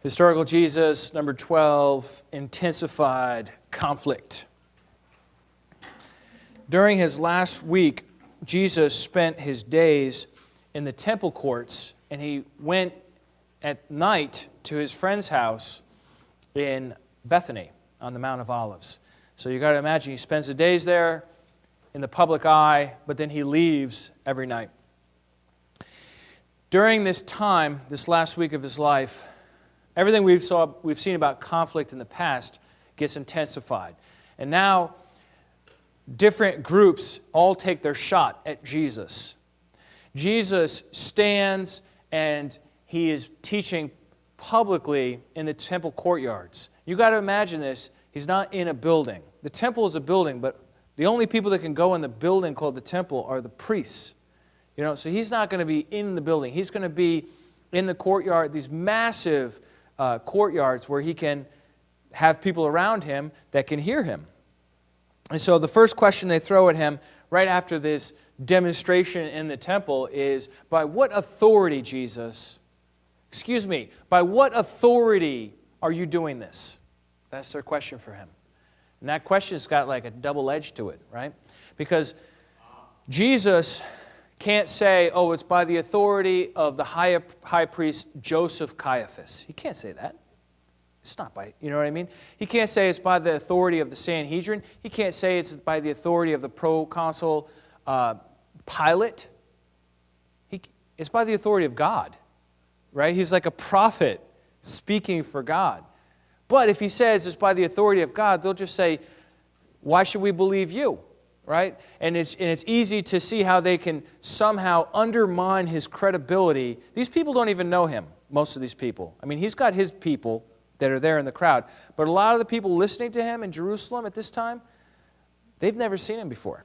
Historical Jesus, number 12, intensified conflict. During his last week, Jesus spent his days in the temple courts, and he went at night to his friend's house in Bethany on the Mount of Olives. So you got to imagine he spends the days there in the public eye, but then he leaves every night. During this time, this last week of his life, everything we've seen about conflict in the past gets intensified. And now, different groups all take their shot at Jesus. Jesus stands and he is teaching publicly in the temple courtyards. You got to imagine this. He's not in a building. The temple is a building, but the only people that can go in the building called the temple are the priests. So he's not going to be in the building. He's going to be in the courtyard, these massive courtyards where he can have people around him that can hear him. And so the first question they throw at him right after this demonstration in the temple is, by what authority, Jesus, by what authority are you doing this? That's their question for him. And that question's got like a double edge to it, right? Because Jesus can't say, oh, it's by the authority of the high priest Joseph Caiaphas. He can't say that. It's not by, you know what I mean? He can't say it's by the authority of the Sanhedrin. He can't say it's by the authority of the proconsul Pilate. It's by the authority of God, right? He's like a prophet speaking for God. But if he says it's by the authority of God, they'll just say, why should we believe you? Right? And it's easy to see how they can somehow undermine his credibility. These people don't even know him, most of these people. I mean, he's got his people that are there in the crowd. But a lot of the people listening to him in Jerusalem at this time, they've never seen him before.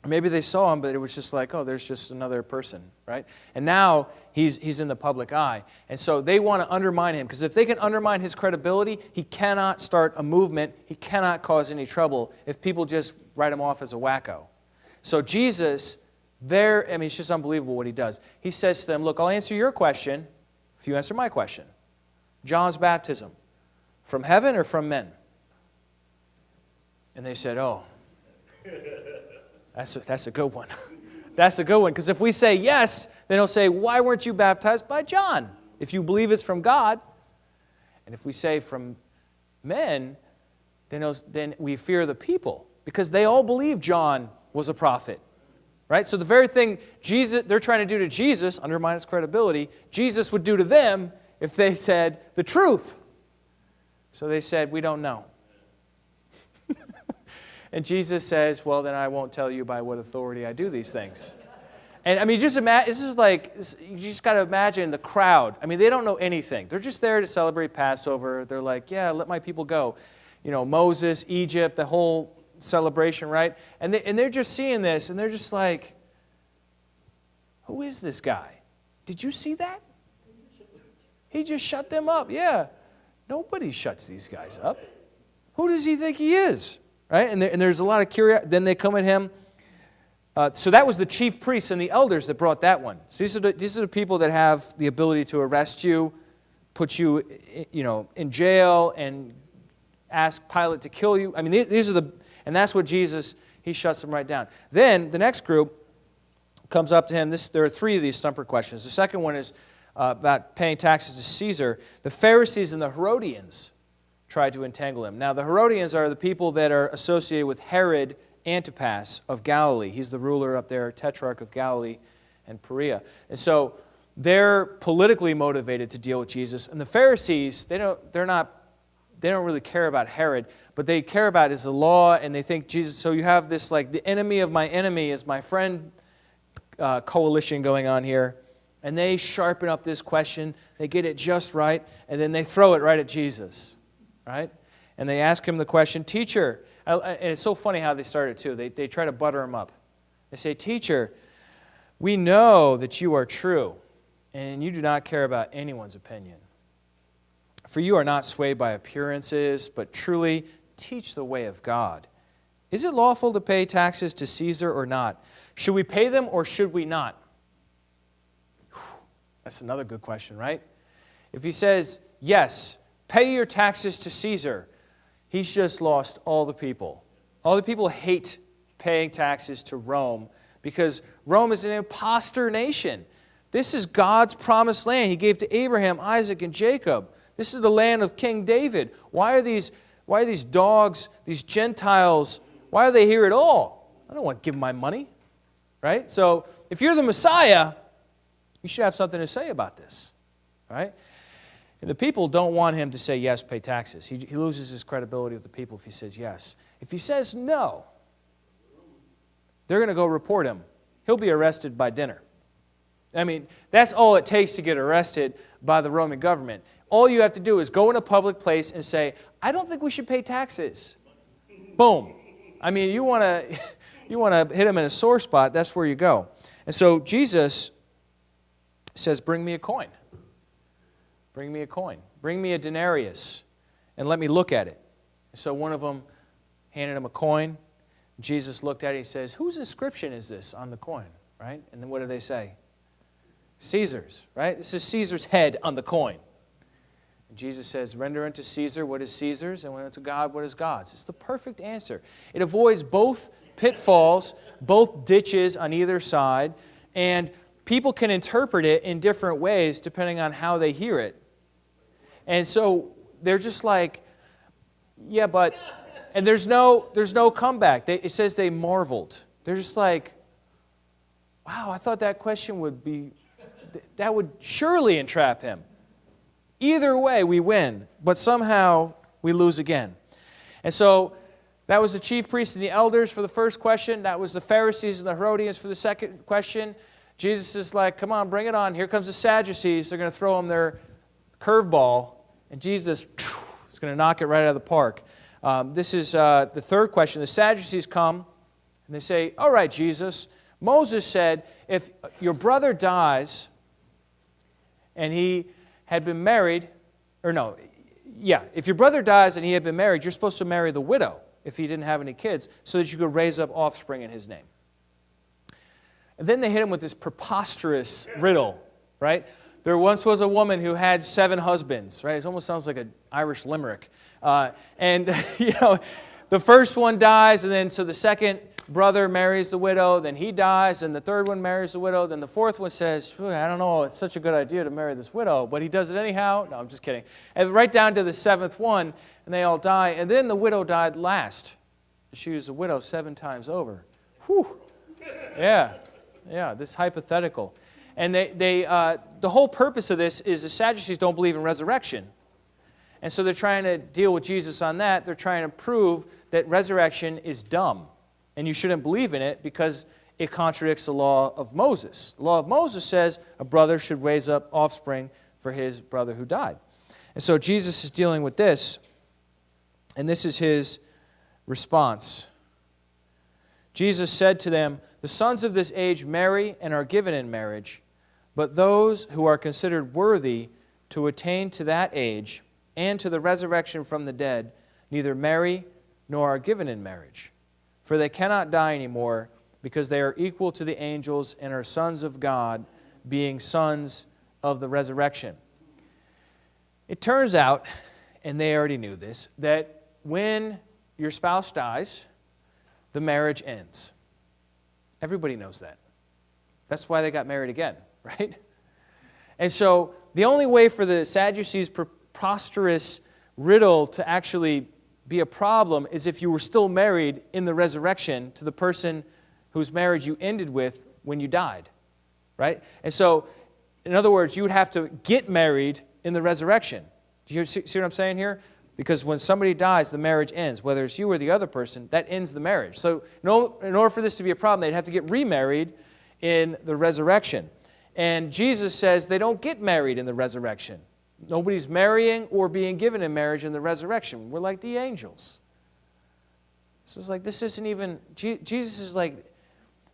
Maybe they saw him, but it was just like, oh, there's just another person, right? And now he's in the public eye. And so they want to undermine him, because if they can undermine his credibility, he cannot start a movement. He cannot cause any trouble if people just write him off as a wacko. So Jesus, it's just unbelievable what he does. He says to them, look, I'll answer your question if you answer my question. John's baptism, from heaven or from men? And they said, oh, that's a good one. That's a good one, because if we say yes, then he'll say, why weren't you baptized by John? If you believe it's from God. And if we say from men, then we fear the people, because they all believe John was a prophet. Right? So the very thing they're trying to do to Jesus, undermine his credibility, Jesus would do to them if they said the truth. So they said, we don't know. And Jesus says, well, then I won't tell you by what authority I do these things. And I mean, just imagine, you just got to imagine the crowd. I mean, they don't know anything. They're just there to celebrate Passover. They're like, yeah, let my people go. Moses, Egypt, the whole celebration, right? And they're just seeing this, and they're just like, who is this guy? Did you see that? He just shut them up. Yeah. Nobody shuts these guys up. Who does he think he is? Right? And there's a lot of curiosity. Then they come at him. So that was the chief priests and the elders that brought that one. So these are the people that have the ability to arrest you, put you, in jail, and ask Pilate to kill you. I mean, and that's what Jesus, he shuts them right down. Then the next group comes up to him. There are three of these stumper questions. The second one is about paying taxes to Caesar. The Pharisees and the Herodians tried to entangle him. Now, the Herodians are the people that are associated with Herod Antipas of Galilee. He's the ruler up there, tetrarch of Galilee and Perea. And so they're politically motivated to deal with Jesus. And the Pharisees, they don't really care about Herod, but they care about his law, and they think Jesus. So you have this like the enemy of my enemy is my friend coalition going on here. And they sharpen up this question, they get it just right, and then they throw it right at Jesus. Right? And they ask him the question, teacher, and it's so funny how they started too. They try to butter him up. They say, teacher, we know that you are true, and you do not care about anyone's opinion. For you are not swayed by appearances, but truly teach the way of God. Is it lawful to pay taxes to Caesar or not? Should we pay them or should we not? That's another good question, right? If he says, yes, pay your taxes to Caesar, he's just lost all the people. All the people hate paying taxes to Rome because Rome is an imposter nation. This is God's promised land He gave to Abraham, Isaac, and Jacob. This is the land of King David. Why are these dogs, these Gentiles, why are they here at all? I don't want to give them my money, right? So if you're the Messiah, you should have something to say about this, right? And the people don't want Him to say, yes, pay taxes. He loses his credibility with the people if he says yes. If he says no, they're going to go report him. He'll be arrested by dinner. I mean, that's all it takes to get arrested by the Roman government. All you have to do is go in a public place and say, I don't think we should pay taxes. Boom. I mean, you want to hit him in a sore spot, that's where you go. And so Jesus says, bring me a coin. Bring me a coin. Bring me a denarius and let me look at it. So one of them handed him a coin. Jesus looked at it and he says, whose inscription is this on the coin? Right? And then what do they say? Caesar's, right? This is Caesar's head on the coin. And Jesus says, render unto Caesar what is Caesar's, and when it's God, what is God's. It's the perfect answer. It avoids both pitfalls, both ditches on either side, and people can interpret it in different ways depending on how they hear it. And so they're just like, yeah, but, and there's no comeback. It says they marveled. They're just like, wow, I thought that question that would surely entrap him. Either way, we win, but somehow we lose again. And so that was the chief priests and the elders for the first question. That was the Pharisees and the Herodians for the second question. Jesus is like, come on, bring it on. Here comes the Sadducees. They're going to throw them their curveball, and Jesus is going to knock it right out of the park. This is the third question. The Sadducees come, and they say, all right, Jesus, Moses said, if your brother dies and he had been married, if your brother dies and he had been married, you're supposed to marry the widow if he didn't have any kids so that you could raise up offspring in his name. And then they hit him with this preposterous riddle, right? There once was a woman who had 7 husbands, right? It almost sounds like an Irish limerick. The first one dies, and then so the second brother marries the widow, then he dies, and the third one marries the widow, then the fourth one says, I don't know, it's such a good idea to marry this widow, but he does it anyhow. No, I'm just kidding. And right down to the 7th one, and they all die, and then the widow died last. She was a widow 7 times over. Whew. Yeah, this hypothetical. And the whole purpose of this is the Sadducees don't believe in resurrection. And so they're trying to deal with Jesus on that. They're trying to prove that resurrection is dumb. And you shouldn't believe in it because it contradicts the law of Moses. The law of Moses says a brother should raise up offspring for his brother who died. And so Jesus is dealing with this, and this is his response. Jesus said to them, the sons of this age marry and are given in marriage, but those who are considered worthy to attain to that age and to the resurrection from the dead neither marry nor are given in marriage. For they cannot die anymore, because they are equal to the angels and are sons of God, being sons of the resurrection. It turns out, and they already knew this, that when your spouse dies, the marriage ends. Everybody knows that. That's why they got married again, right? And so the only way for the Sadducees' preposterous riddle to actually be a problem is if you were still married in the resurrection to the person whose marriage you ended with when you died, right? And so, in other words, you would have to get married in the resurrection. Do you see what I'm saying here? Because when somebody dies, the marriage ends. Whether it's you or the other person, that ends the marriage. So in order for this to be a problem, they'd have to get remarried in the resurrection. And Jesus says they don't get married in the resurrection. Nobody's marrying or being given in marriage in the resurrection. We're like the angels. So it's like, this isn't even, Jesus is like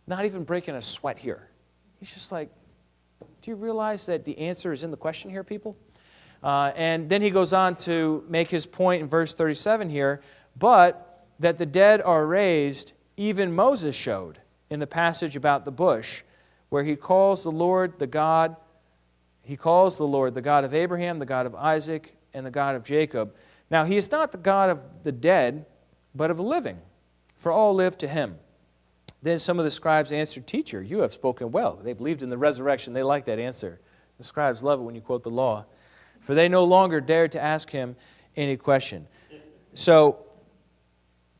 not even breaking a sweat here. He's just like, do you realize that the answer is in the question here, people? And then he goes on to make his point in verse 37 here, but that the dead are raised, even Moses showed in the passage about the bush, where he calls the Lord the God, He calls the Lord the God of Abraham, the God of Isaac, and the God of Jacob. Now, he is not the God of the dead, but of the living, for all live to him. Then some of the scribes answered, Teacher, you have spoken well. They believed in the resurrection. They liked that answer. The scribes love it when you quote the law. For they no longer dared to ask him any question. So,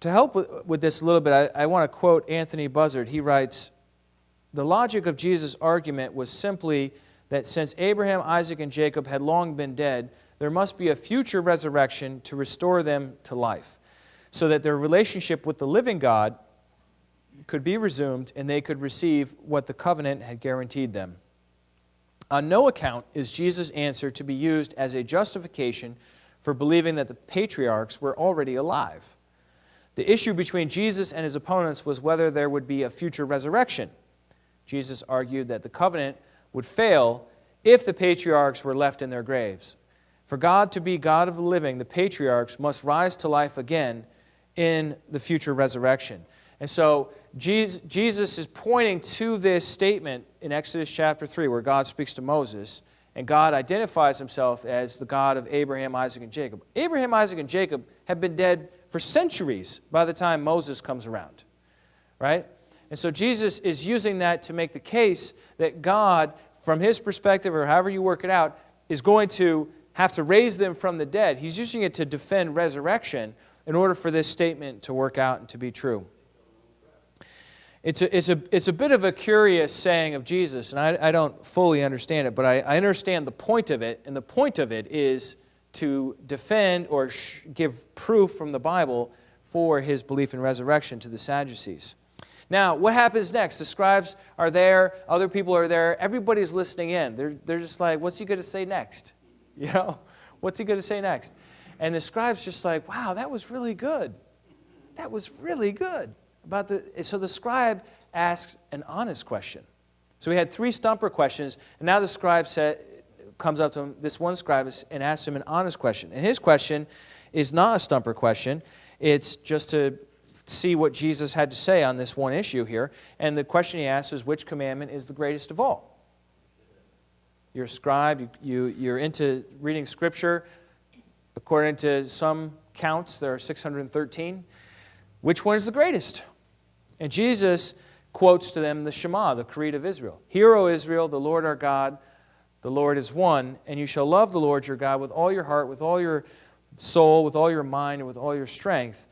to help with this a little bit, I want to quote Anthony Buzzard. He writes, the logic of Jesus' argument was simply that since Abraham, Isaac, and Jacob had long been dead, there must be a future resurrection to restore them to life, so that their relationship with the living God could be resumed and they could receive what the covenant had guaranteed them. On no account is Jesus' answer to be used as a justification for believing that the patriarchs were already alive. The issue between Jesus and his opponents was whether there would be a future resurrection. Jesus argued that the covenant would fail if the patriarchs were left in their graves. For God to be God of the living, the patriarchs must rise to life again in the future resurrection. And so Jesus is pointing to this statement in Exodus chapter 3 where God speaks to Moses, and God identifies himself as the God of Abraham, Isaac, and Jacob. Abraham, Isaac, and Jacob have been dead for centuries by the time Moses comes around, right? And so Jesus is using that to make the case that God, from his perspective, or however you work it out, is going to have to raise them from the dead. He's using it to defend resurrection in order for this statement to work out and to be true. It's a bit of a curious saying of Jesus, and I don't fully understand it, but I understand the point of it, and the point of it is to defend or give proof from the Bible for his belief in resurrection to the Sadducees. Now, what happens next? The scribes are there, other people are there, everybody's listening in. They're just like, what's he going to say next? You know, what's he going to say next? And the scribe's just like, wow, that was really good. That was really good. So the scribe asks an honest question. So we had 3 stumper questions, and now the scribe comes up to him, this one scribe, and asks him an honest question. And his question is not a stumper question. It's just to see what Jesus had to say on this one issue here. And the question he asks is, which commandment is the greatest of all? You're a scribe, you're into reading Scripture. According to some counts, there are 613. Which one is the greatest? And Jesus quotes to them the Shema, the Creed of Israel. Hear, O Israel, the Lord our God, the Lord is one, and you shall love the Lord your God with all your heart, with all your soul, with all your mind, and with all your strength.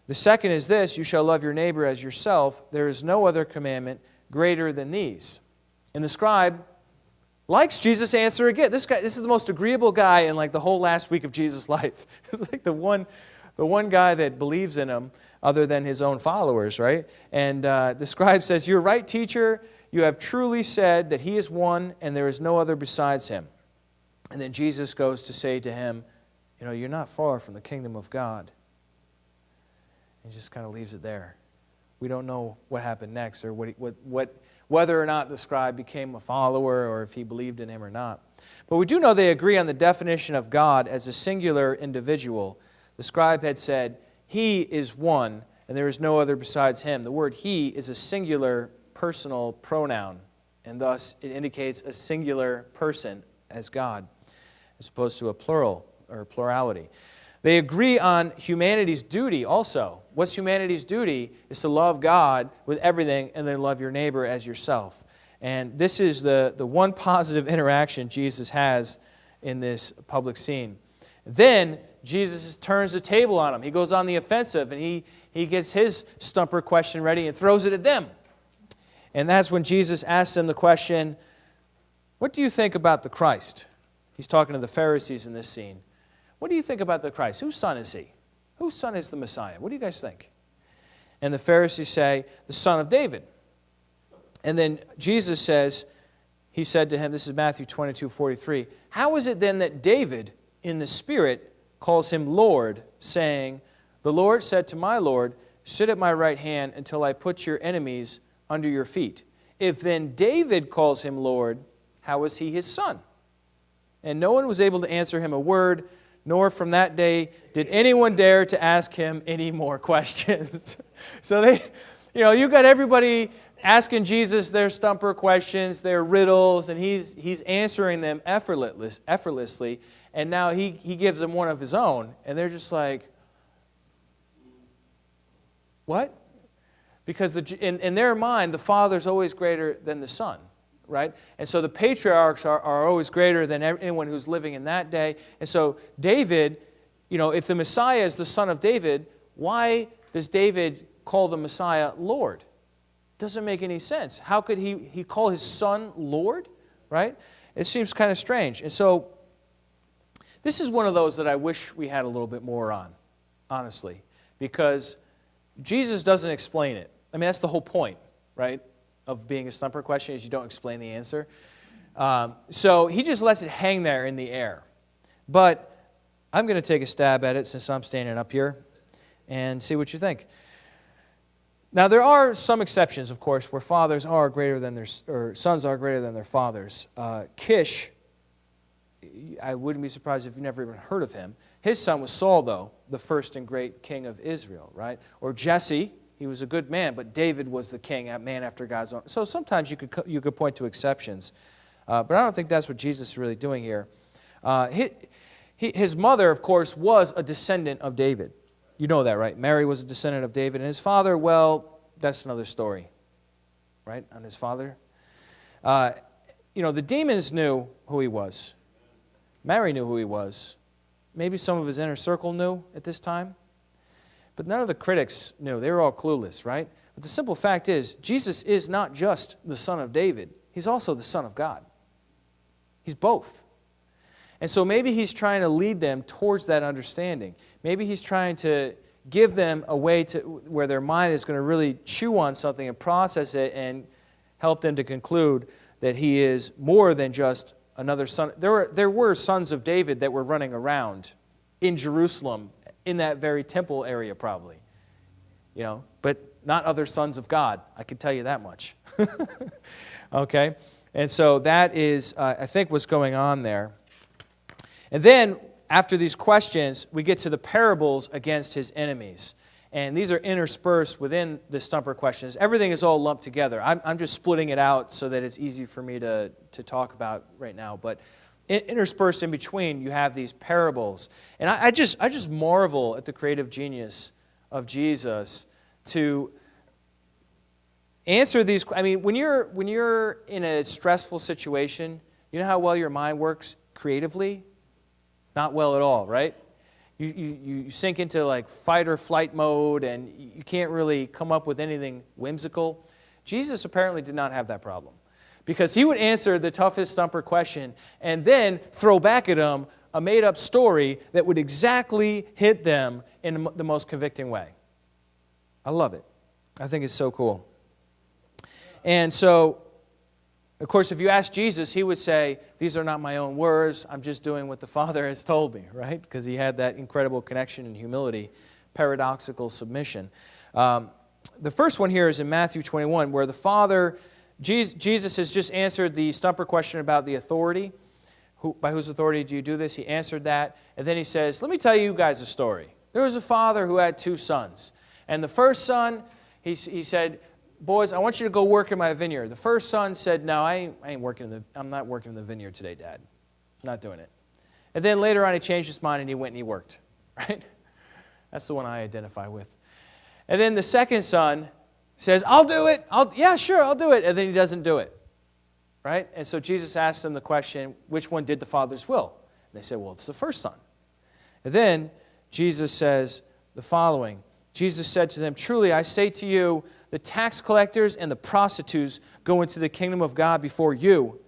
The second is this, you shall love your neighbor as yourself. There is no other commandment greater than these. And the scribe likes Jesus' answer again. This is the most agreeable guy in like the whole last week of Jesus' life. It's like the one guy that believes in him other than his own followers, right? And the scribe says, you're right, teacher. You have truly said that he is one and there is no other besides him. And then Jesus goes to say to him, you're not far from the kingdom of God. And he just kind of leaves it there. We don't know what happened next or whether or not the scribe became a follower or if he believed in him or not. But we do know they agree on the definition of God as a singular individual. The scribe had said, he is one, and there is no other besides him. The word he is a singular personal pronoun, and thus it indicates a singular person as God, as opposed to a plural or plurality. They agree on humanity's duty also. What's humanity's duty is to love God with everything and then love your neighbor as yourself. And this is the one positive interaction Jesus has in this public scene. Then Jesus turns the table on him. He goes on the offensive and he gets his stumper question ready and throws it at them. And that's when Jesus asks them the question, what do you think about the Christ? He's talking to the Pharisees in this scene. What do you think about the Christ? Whose son is he? Whose son is the Messiah? What do you guys think? And the Pharisees say, the son of David. And then Jesus says, he said to him, this is Matthew 22:43, how is it then that David in the Spirit calls him Lord, saying, the Lord said to my Lord, sit at my right hand until I put your enemies under your feet. If then David calls him Lord, how is he his son? And no one was able to answer him a word, nor from that day did anyone dare to ask him any more questions. So you got everybody asking Jesus their stumper questions, their riddles, and he's answering them effortlessly. And now he gives them one of his own, and they're just like, what? Because in their mind, the Father's always greater than the Son, right? And so the patriarchs are always greater than anyone who's living in that day. And so David, if the Messiah is the son of David, why does David call the Messiah Lord? Doesn't make any sense. How could he call his son Lord, right? It seems kind of strange. And so this is one of those that I wish we had a little bit more on, honestly, because Jesus doesn't explain it. I mean, that's the whole point, right, of being a stumper question is you don't explain the answer. So he just lets it hang there in the air. But I'm going to take a stab at it since I'm standing up here and see what you think. Now, there are some exceptions, of course, where fathers are greater than or sons are greater than their fathers. Kish, I wouldn't be surprised if you've never even heard of him. His son was Saul, though, the first and great king of Israel, right? Or Jesse, he was a good man, but David was the king, a man after God's own. So sometimes you could point to exceptions. But I don't think that's what Jesus is really doing here. His mother, of course, was a descendant of David. You know that, right? Mary was a descendant of David. And his father, well, that's another story, right, on his father. The demons knew who he was. Mary knew who he was. Maybe some of his inner circle knew at this time. But none of the critics knew. They were all clueless, right? But the simple fact is, Jesus is not just the son of David. He's also the son of God. He's both. And so maybe he's trying to lead them towards that understanding. Maybe he's trying to give them a way to where their mind is going to really chew on something and process it and help them to conclude that he is more than just another son. There were sons of David that were running around in Jerusalem in that very temple area probably. But not other sons of God. I can tell you that much. Okay? And so that is, I think, what's going on there. And then, after these questions, we get to the parables against his enemies. And these are interspersed within the stumper questions. Everything is all lumped together. I'm just splitting it out so that it's easy for me to talk about right now. But interspersed in between, you have these parables. And I just marvel at the creative genius of Jesus to answer these. I mean, when you're in a stressful situation, you know how well your mind works creatively? Not well at all, right? You sink into like fight or flight mode and you can't really come up with anything whimsical. Jesus apparently did not have that problem because he would answer the toughest stumper question and then throw back at them a made-up story that would exactly hit them in the most convicting way. I love it. I think it's so cool. And so, of course, if you ask Jesus, he would say, these are not my own words. I'm just doing what the Father has told me, right? Because he had that incredible connection and humility, paradoxical submission. The first one here is in Matthew 21, where the Father, Jesus has just answered the stumper question about the authority. By whose authority do you do this? He answered that. And then he says, let me tell you guys a story. There was a father who had 2 sons. And the first son, he said, boys, I want you to go work in my vineyard. The first son said, no, I'm not working in the vineyard today, Dad. I'm not doing it. And then later on he changed his mind and he went and he worked. Right? That's the one I identify with. And then the second son says, I'll do it. Yeah, sure, I'll do it. And then he doesn't do it. Right? And so Jesus asked them the question, which one did the Father's will? And they said, well, it's the first son. And then Jesus says the following. Jesus said to them, truly I say to you, the tax collectors and the prostitutes go into the kingdom of God before you.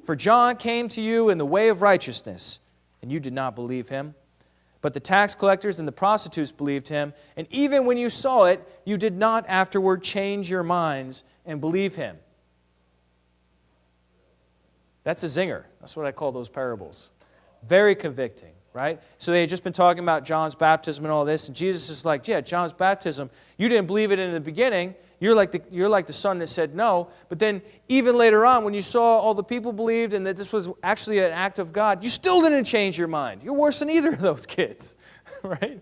For John came to you in the way of righteousness, and you did not believe him. But the tax collectors and the prostitutes believed him, and even when you saw it, you did not afterward change your minds and believe him. That's a zinger. That's what I call those parables. Very convicting, right? So they had just been talking about John's baptism and all this, and Jesus is like, yeah, John's baptism, you didn't believe it in the beginning. You're like the son that said no. But then even later on, when you saw all the people believed and that this was actually an act of God, you still didn't change your mind. You're worse than either of those kids, right?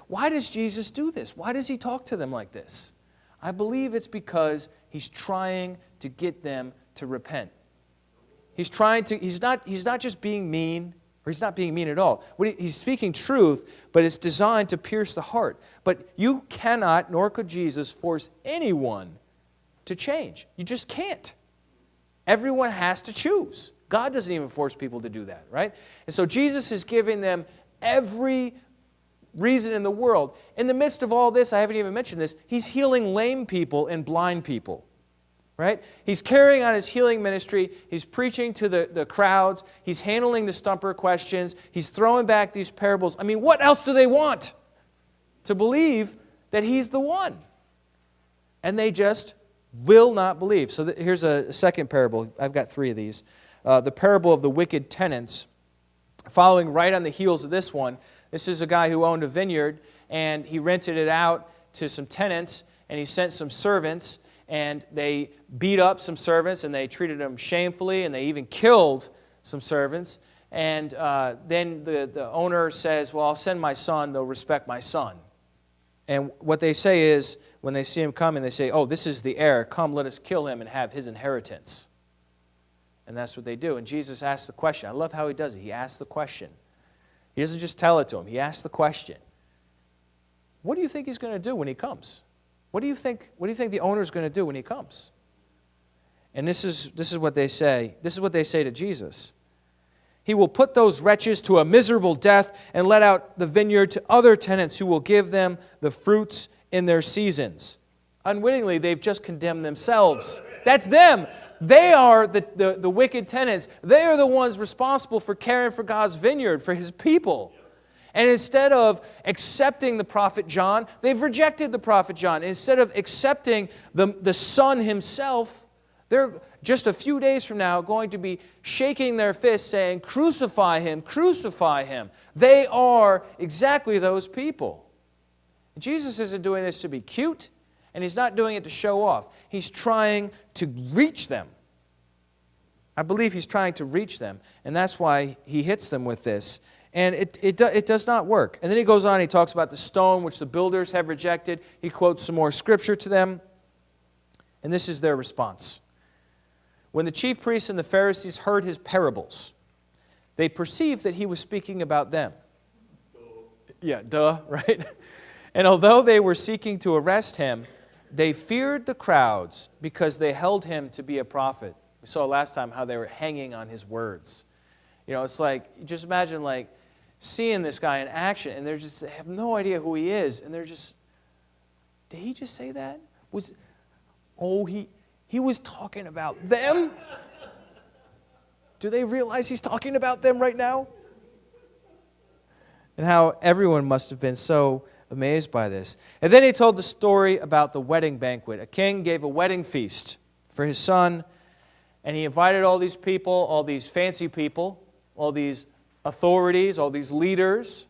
Why does Jesus do this? Why does he talk to them like this? I believe it's because He's trying to get them to repent. He's not just being mean, or he's not being mean at all. He's speaking truth, but it's designed to pierce the heart. But you cannot, nor could Jesus, force anyone to change. You just can't. Everyone has to choose. God doesn't even force people to do that, right? And so Jesus is giving them every reason in the world. In the midst of all this, I haven't even mentioned this, he's healing lame people and blind people, right? He's carrying on his healing ministry. He's preaching to the crowds. He's handling the stumper questions. He's throwing back these parables. I mean, what else do they want? To believe that he's the one. And they just will not believe. So here's a second parable. I've got 3 of these. The parable of the wicked tenants. Following right on the heels of this one, this is a guy who owned a vineyard, and he rented it out to some tenants, and he sent some servants, and they beat up some servants, and they treated them shamefully, and they even killed some servants. And then the owner says, well, I'll send my son, they'll respect my son. And what they say is, when they see him coming, they say, oh, this is the heir. Come, let us kill him and have his inheritance. And that's what they do. And Jesus asks the question. I love how he does it. He asks the question. He doesn't just tell it to him. He asks the question. What do you think he's going to do when he comes? What do you think the owner's going to do when he comes? And this is what they say. This is what they say to Jesus. He will put those wretches to a miserable death and let out the vineyard to other tenants who will give them the fruits in their seasons. Unwittingly, they've just condemned themselves. That's them. They are the wicked tenants. They are the ones responsible for caring for God's vineyard, for his people. And instead of accepting the prophet John, they've rejected the prophet John. Instead of accepting the Son himself, they're just a few days from now going to be shaking their fists saying, crucify him, crucify him. They are exactly those people. Jesus isn't doing this to be cute, and he's not doing it to show off. He's trying to reach them. I believe he's trying to reach them, and that's why he hits them with this. And it does not work. And then he goes on, he talks about the stone which the builders have rejected. He quotes some more scripture to them, and this is their response. When the chief priests and the Pharisees heard his parables, they perceived that he was speaking about them. Yeah, duh, right? And although they were seeking to arrest him, they feared the crowds because they held him to be a prophet. We saw last time how they were hanging on his words. You know, it's like, just imagine like seeing this guy in action, and they have no idea who he is, and they're just, did he just say that? He was talking about them? Do they realize he's talking about them right now? And how everyone must have been so amazed by this. And then he told the story about the wedding banquet. A king gave a wedding feast for his son, and he invited all these people, all these fancy people, all these authorities, all these leaders,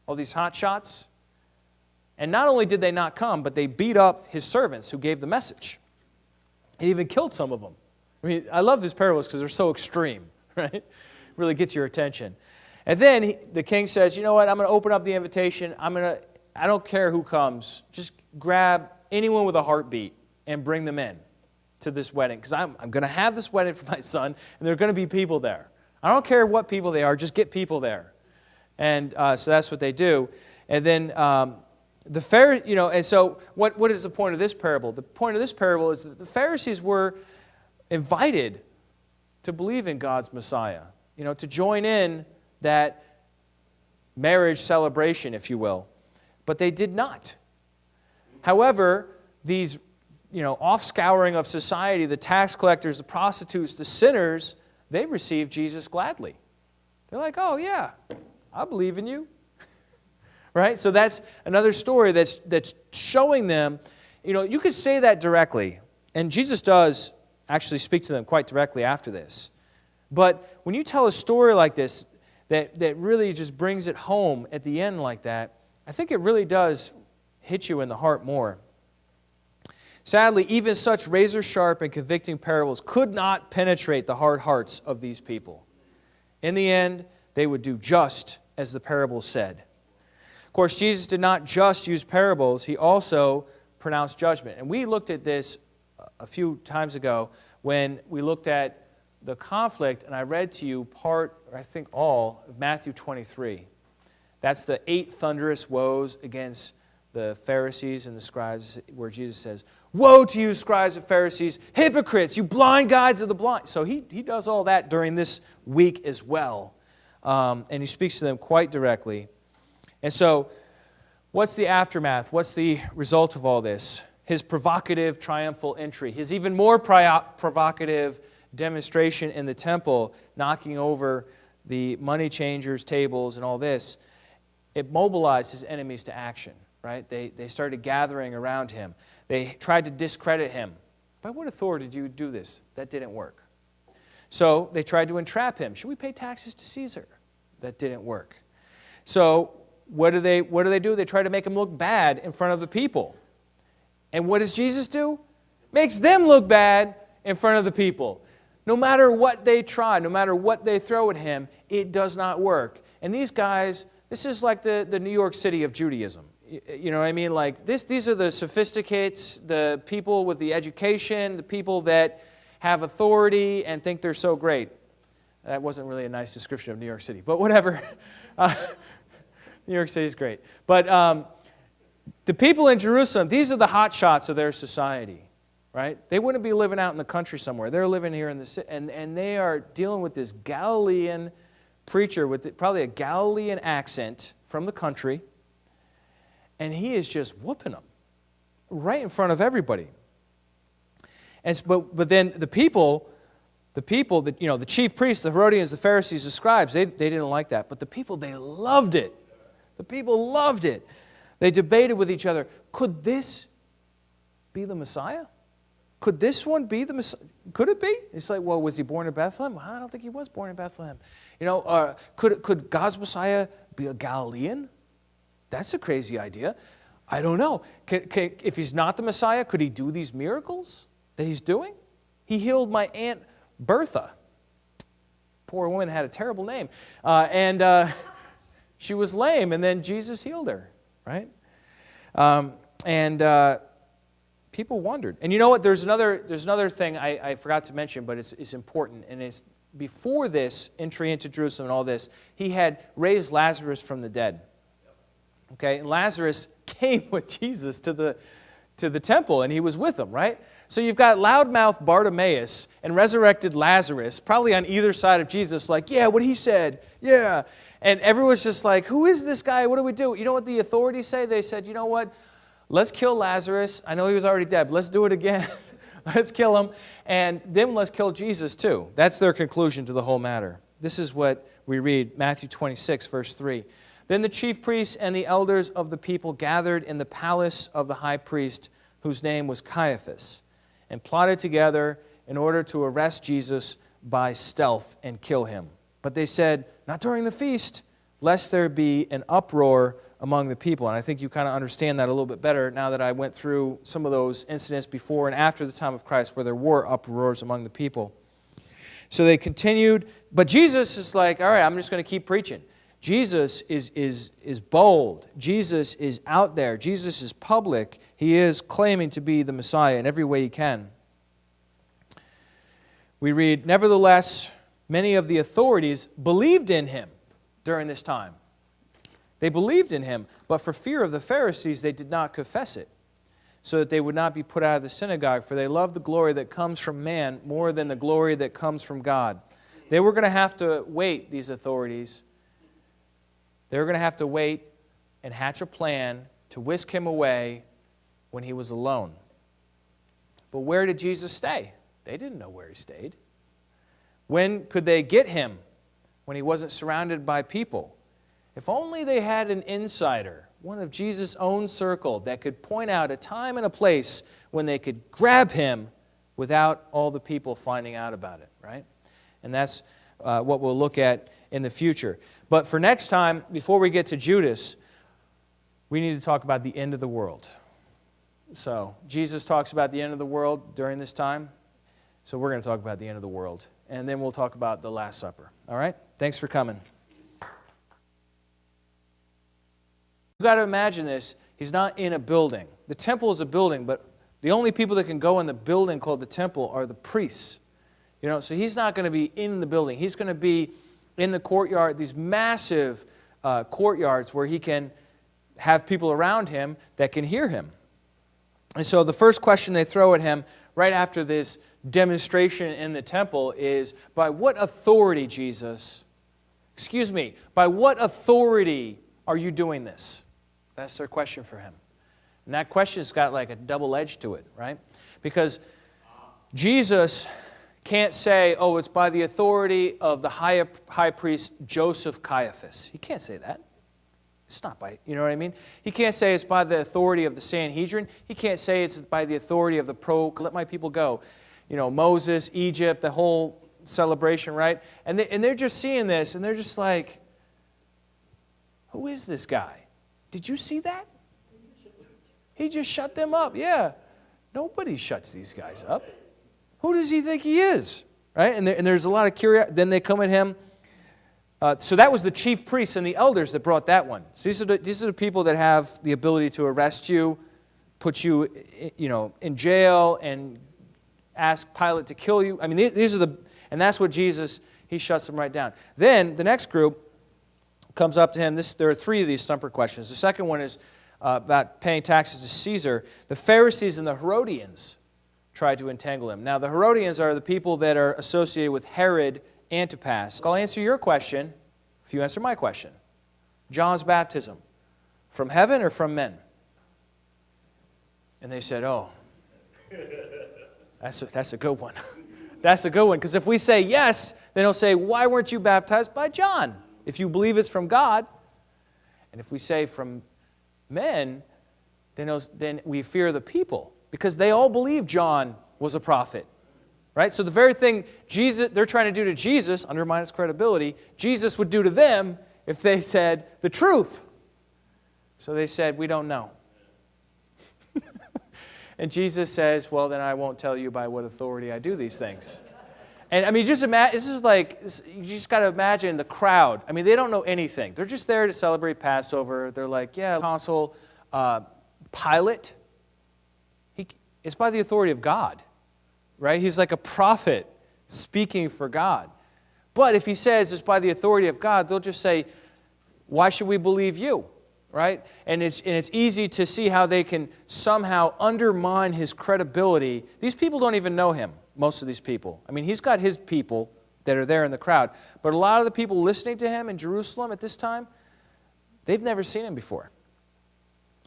all these hotshots. And not only did they not come, but they beat up his servants who gave the message. He even killed some of them. I mean, I love these parables because they're so extreme, right? Really gets your attention. And then the king says, you know what, I'm going to open up the invitation. I don't care who comes. Just grab anyone with a heartbeat and bring them in to this wedding. Because I'm going to have this wedding for my son, and there are going to be people there. I don't care what people they are, just get people there. And so that's what they do. And then and so what is the point of this parable? The point of this parable is that the Pharisees were invited to believe in God's Messiah, to join in that marriage celebration, if you will. But they did not. However, these, off-scouring of society, the tax collectors, the prostitutes, the sinners, they received Jesus gladly. They're like, oh yeah, I believe in you. Right? So that's another story that's showing them, you could say that directly. And Jesus does actually speak to them quite directly after this. But when you tell a story like this that really just brings it home at the end like that, I think it really does hit you in the heart more. Sadly, even such razor-sharp and convicting parables could not penetrate the hard hearts of these people. In the end, they would do just as the parable said. Of course, Jesus did not just use parables, he also pronounced judgment. And we looked at this a few times ago when we looked at the conflict, and I read to you part, or I think all, of Matthew 23. That's the 8 thunderous woes against the Pharisees and the scribes, where Jesus says, "Woe to you, scribes and Pharisees, hypocrites, you blind guides of the blind." So he does all that during this week as well. And he speaks to them quite directly. And so, what's the aftermath? What's the result of all this? His provocative, triumphal entry. His even more provocative demonstration in the temple, knocking over the money changers' tables and all this. It mobilized his enemies to action, right? They started gathering around him. They tried to discredit him. By what authority did you do this? That didn't work. So they tried to entrap him. Should we pay taxes to Caesar? That didn't work. So what do they do? They try to make him look bad in front of the people. And what does Jesus do? Makes them look bad in front of the people. No matter what they try, no matter what they throw at him, it does not work. And these guys, this is like the New York City of Judaism. You know what I mean? Like these are the sophisticates, the people with the education, the people that have authority and think they're so great. That wasn't really a nice description of New York City, but whatever. New York City is great. But the people in Jerusalem, these are the hot shots of their society, right? They wouldn't be living out in the country somewhere. They're living here in the city, and they are dealing with this Galilean preacher with probably a Galilean accent from the country, and he is just whooping them right in front of everybody. And but then the people that, you know, the chief priests, the Herodians, the Pharisees, the scribes, they didn't like that. But the people, they loved it. The people loved it. They debated with each other, could this be the Messiah? Could this one be the Messiah? Could it be? It's like, well, was he born in Bethlehem? Well, I don't think he was born in Bethlehem. You know, could God's Messiah be a Galilean? That's a crazy idea. I don't know. If he's not the Messiah, could he do these miracles that he's doing? He healed my Aunt Bertha. Poor woman had a terrible name. And she was lame, and then Jesus healed her, right? People wondered. And you know what? There's another thing I forgot to mention, but it's important. And it's before this entry into Jerusalem and all this, he had raised Lazarus from the dead. Okay, and Lazarus came with Jesus to the temple, and he was with them, right? So you've got loudmouth Bartimaeus and resurrected Lazarus, probably on either side of Jesus, like, yeah, what he said, yeah. And everyone's just like, who is this guy? What do we do? You know what the authorities say? They said, you know what? Let's kill Lazarus. I know he was already dead, but let's do it again. Let's kill him. And then let's kill Jesus too. That's their conclusion to the whole matter. This is what we read, Matthew 26, verse 3. Then the chief priests and the elders of the people gathered in the palace of the high priest, whose name was Caiaphas, and plotted together in order to arrest Jesus by stealth and kill him. But they said, not during the feast, lest there be an uproar among the people. And I think you kind of understand that a little bit better now that I went through some of those incidents before and after the time of Christ where there were uproars among the people. So they continued, but Jesus is like, all right, I'm just going to keep preaching. Jesus is bold. Jesus is out there. Jesus is public. He is claiming to be the Messiah in every way he can. We read, nevertheless, many of the authorities believed in him during this time. They believed in him, but for fear of the Pharisees, they did not confess it, so that they would not be put out of the synagogue, for they loved the glory that comes from man more than the glory that comes from God. They were going to have to wait, these authorities. They were going to have to wait and hatch a plan to whisk him away when he was alone. But where did Jesus stay? They didn't know where he stayed. When could they get him? When he wasn't surrounded by people. If only they had an insider, one of Jesus' own circle, that could point out a time and a place when they could grab him without all the people finding out about it, right? And that's what we'll look at in the future. But for next time, before we get to Judas, we need to talk about the end of the world. So Jesus talks about the end of the world during this time. So we're going to talk about the end of the world. And then we'll talk about the Last Supper. All right? Thanks for coming. You've got to imagine this. He's not in a building. The temple is a building, but The only people that can go in the building called the temple are the priests. So he's not going to be in the building. He's going to be in the courtyard, these massive courtyards where he can have people around him that can hear him. And so the first question they throw at him right after this demonstration in the temple is, by what authority, Jesus, by what authority are you doing this? That's their question for him. And that question's got like a double edge to it, right? Because Jesus can't say, oh, it's by the authority of the high priest Joseph Caiaphas. He can't say that. It's not by, you know what I mean? He can't say it's by the authority of the Sanhedrin. He can't say it's by the authority of the let my people go. Moses, Egypt, the whole celebration, right? And they're just seeing this, and they're just like, who is this guy? Did you see that? He just shut them up. Yeah. Nobody shuts these guys up. Who does he think he is? Right? And there's a lot of curiosity. Then they come at him. So that was the chief priests and the elders that brought that one. So these are the people that have the ability to arrest you, put you, in jail, and ask Pilate to kill you. I mean, and that's what Jesus, he shuts them right down. Then the next group comes up to him. There are three of these stumper questions. The second one is about paying taxes to Caesar. The Pharisees and the Herodians tried to entangle him. Now, the Herodians are the people that are associated with Herod Antipas. I'll answer your question if you answer my question. John's baptism, from heaven or from men? And they said, oh, that's a good one. That's a good one. Because if we say yes, then he'll say, why weren't you baptized by John? If you believe it's from God. And if we say from men, then we fear the people. Because they all believe John was a prophet. Right? So the very thing they're trying to do to Jesus, undermine his credibility, Jesus would do to them if they said the truth. So they said, we don't know. And Jesus says, well, then I won't tell you by what authority I do these things. And I mean, just imagine, you just got to imagine the crowd. I mean, they don't know anything. They're just there to celebrate Passover. They're like, yeah, Consul Pilate, it's by the authority of God. Right? He's like a prophet speaking for God. But if he says it's by the authority of God, they'll just say, why should we believe you? Right? And it's easy to see how they can somehow undermine his credibility. These people don't even know him, most of these people. I mean, he's got his people that are there in the crowd. But a lot of the people listening to him in Jerusalem at this time, they've never seen him before.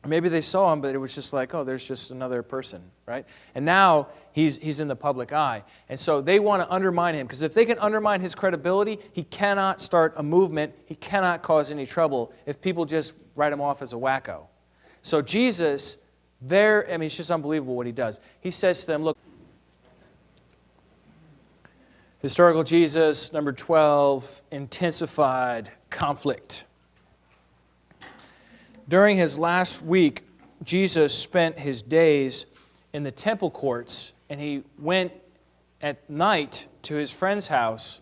Maybe they saw him, but it was just like, oh, there's just another person, right? And now he's in the public eye. And so they want to undermine him, because if they can undermine his credibility, he cannot start a movement. He cannot cause any trouble if people just write him off as a wacko. So Jesus, it's just unbelievable what he does. He says to them, look, historical Jesus, number 12, intensified conflict. During his last week, Jesus spent his days in the temple courts, and he went at night to his friend's house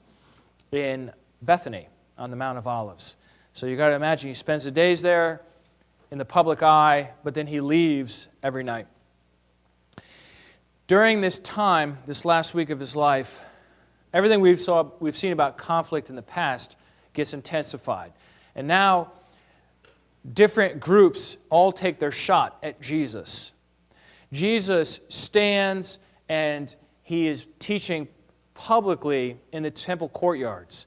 in Bethany on the Mount of Olives. So you got to imagine he spends the days there in the public eye, but then he leaves every night. During this time, this last week of his life, everything we've seen about conflict in the past gets intensified. And now different groups all take their shot at Jesus. Jesus stands and he is teaching publicly in the temple courtyards.